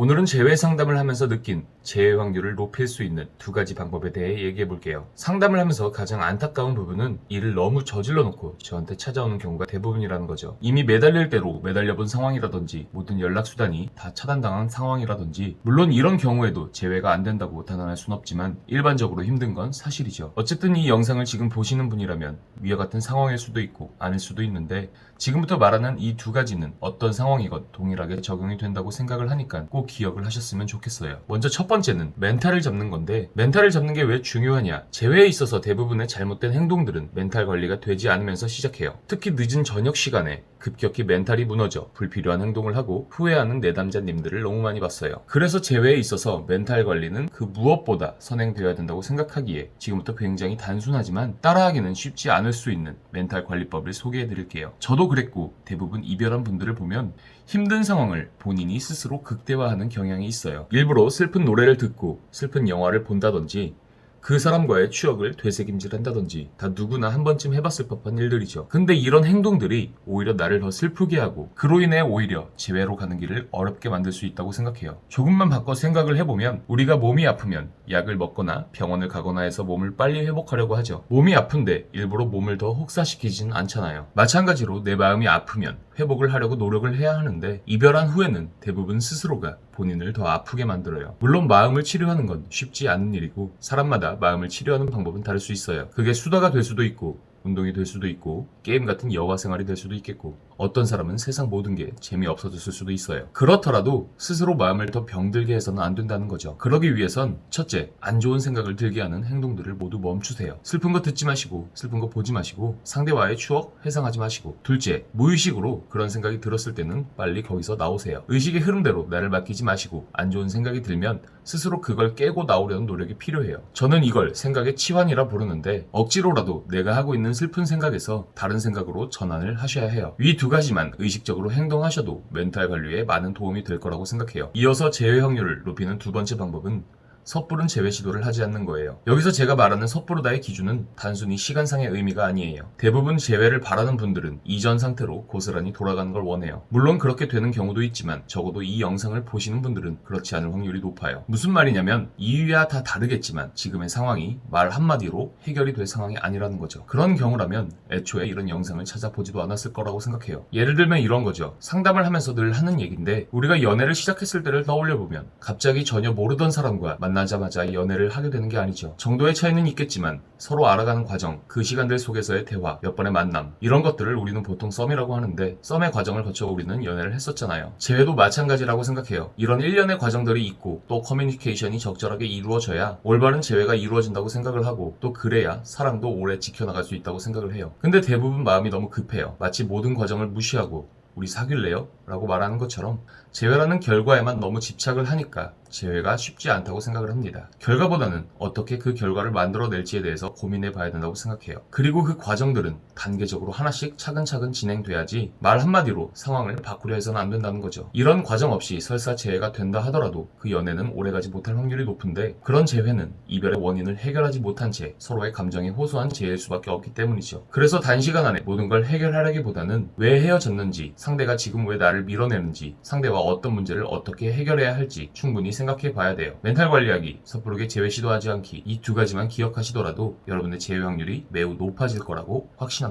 오늘은 재회 상담을 하면서 느낀 재회 확률을 높일 수 있는 두 가지 방법에 대해 얘기해 볼게요. 상담을 하면서 가장 안타까운 부분은 일을 너무 저질러 놓고 저한테 찾아오는 경우가 대부분이라는 거죠. 이미 매달릴 대로 매달려 본 상황이라든지 모든 연락수단이 다 차단당한 상황이라든지, 물론 이런 경우에도 재회가 안 된다고 단언할 순 없지만 일반적으로 힘든 건 사실이죠. 어쨌든 이 영상을 지금 보시는 분이라면 위와 같은 상황일 수도 있고 아닐 수도 있는데, 지금부터 말하는 이 두 가지는 어떤 상황이건 동일하게 적용이 된다고 생각을 하니까 꼭 기억을 하셨으면 좋겠어요. 먼저 첫 번째는 멘탈을 잡는 건데, 멘탈을 잡는 게 왜 중요하냐? 재회에 있어서 대부분의 잘못된 행동들은 멘탈 관리가 되지 않으면서 시작해요. 특히 늦은 저녁 시간에 급격히 멘탈이 무너져 불필요한 행동을 하고 후회하는 내담자님들을 너무 많이 봤어요. 그래서 재회에 있어서 멘탈 관리는 그 무엇보다 선행되어야 된다고 생각하기에 지금부터 굉장히 단순하지만 따라하기는 쉽지 않을 수 있는 멘탈 관리법을 소개해 드릴게요. 저도 그랬고 대부분 이별한 분들을 보면 힘든 상황을 본인이 스스로 극대화하는 경향이 있어요. 일부러 슬픈 노래를 듣고 슬픈 영화를 본다든지 그 사람과의 추억을 되새김질한다든지, 다 누구나 한 번쯤 해봤을 법한 일들이죠. 근데 이런 행동들이 오히려 나를 더 슬프게 하고 그로 인해 오히려 재회로 가는 길을 어렵게 만들 수 있다고 생각해요. 조금만 바꿔 생각을 해보면, 우리가 몸이 아프면 약을 먹거나 병원을 가거나 해서 몸을 빨리 회복하려고 하죠. 몸이 아픈데 일부러 몸을 더 혹사시키진 않잖아요. 마찬가지로 내 마음이 아프면 회복을 하려고 노력을 해야 하는데, 이별한 후에는 대부분 스스로가 본인을 더 아프게 만들어요. 물론 마음을 치료하는 건 쉽지 않은 일이고 사람마다 마음을 치료하는 방법은 다를 수 있어요. 그게 수다가 될 수도 있고 운동이 될 수도 있고 게임 같은 여가 생활이 될 수도 있겠고, 어떤 사람은 세상 모든 게 재미없어졌을 수도 있어요. 그렇더라도 스스로 마음을 더 병들게 해서는 안 된다는 거죠. 그러기 위해선 첫째, 안 좋은 생각을 들게 하는 행동들을 모두 멈추세요. 슬픈 거 듣지 마시고 슬픈 거 보지 마시고 상대와의 추억 회상하지 마시고, 둘째, 무의식으로 그런 생각이 들었을 때는 빨리 거기서 나오세요. 의식의 흐름대로 나를 맡기지 마시고, 안 좋은 생각이 들면 스스로 그걸 깨고 나오려는 노력이 필요해요. 저는 이걸 생각의 치환이라 부르는데, 억지로라도 내가 하고 있는 슬픈 생각에서 다른 생각으로 전환을 하셔야 해요. 이 두 가지만 의식적으로 행동하셔도 멘탈 관리에 많은 도움이 될 거라고 생각해요. 이어서 재회 확률을 높이는 두 번째 방법은 섣부른 재회 시도를 하지 않는 거예요. 여기서 제가 말하는 섣부르다의 기준은 단순히 시간상의 의미가 아니에요. 대부분 재회를 바라는 분들은 이전 상태로 고스란히 돌아가는 걸 원해요. 물론 그렇게 되는 경우도 있지만 적어도 이 영상을 보시는 분들은 그렇지 않을 확률이 높아요. 무슨 말이냐면, 이유야 다 다르겠지만 지금의 상황이 말 한마디로 해결이 될 상황이 아니라는 거죠. 그런 경우라면 애초에 이런 영상을 찾아보지도 않았을 거라고 생각해요. 예를 들면 이런 거죠. 상담을 하면서 늘 하는 얘기인데, 우리가 연애를 시작했을 때를 떠올려보면 갑자기 전혀 모르던 사람과 만나자마자 연애를 하게 되는 게 아니죠. 정도의 차이는 있겠지만 서로 알아가는 과정, 그 시간들 속에서의 대화, 몇 번의 만남, 이런 것들을 우리는 보통 썸이라고 하는데, 썸의 과정을 거쳐 우리는 연애를 했었잖아요. 재회도 마찬가지라고 생각해요. 이런 일련의 과정들이 있고 또 커뮤니케이션이 적절하게 이루어져야 올바른 재회가 이루어진다고 생각을 하고, 또 그래야 사랑도 오래 지켜나갈 수 있다고 생각을 해요. 근데 대부분 마음이 너무 급해요. 마치 모든 과정을 무시하고 우리 사귈래요? 라고 말하는 것처럼 재회라는 결과에만 너무 집착을 하니까 재회가 쉽지 않다고 생각을 합니다. 결과보다는 어떻게 그 결과를 만들어낼지에 대해서 고민해 봐야 된다고 생각해요. 그리고 그 과정들은 단계적으로 하나씩 차근차근 진행돼야지 말 한마디로 상황을 바꾸려 해서는 안 된다는 거죠. 이런 과정 없이 설사 재회가 된다 하더라도 그 연애는 오래가지 못할 확률이 높은데, 그런 재회는 이별의 원인을 해결하지 못한 채 서로의 감정에 호소한 재회일 수밖에 없기 때문이죠. 그래서 단시간 안에 모든 걸 해결하려기보다는 왜 헤어졌는지, 상대가 지금 왜 나를 밀어내는지, 상대와 어떤 문제를 어떻게 해결해야 할지 충분히 생각해 봐야 돼요. 멘탈 관리하기, 섣부르게 재회 시도하지 않기, 이 두 가지만 기억하시더라도 여러분의 재회 확률이 매우 높아질 거라고 확신합니다.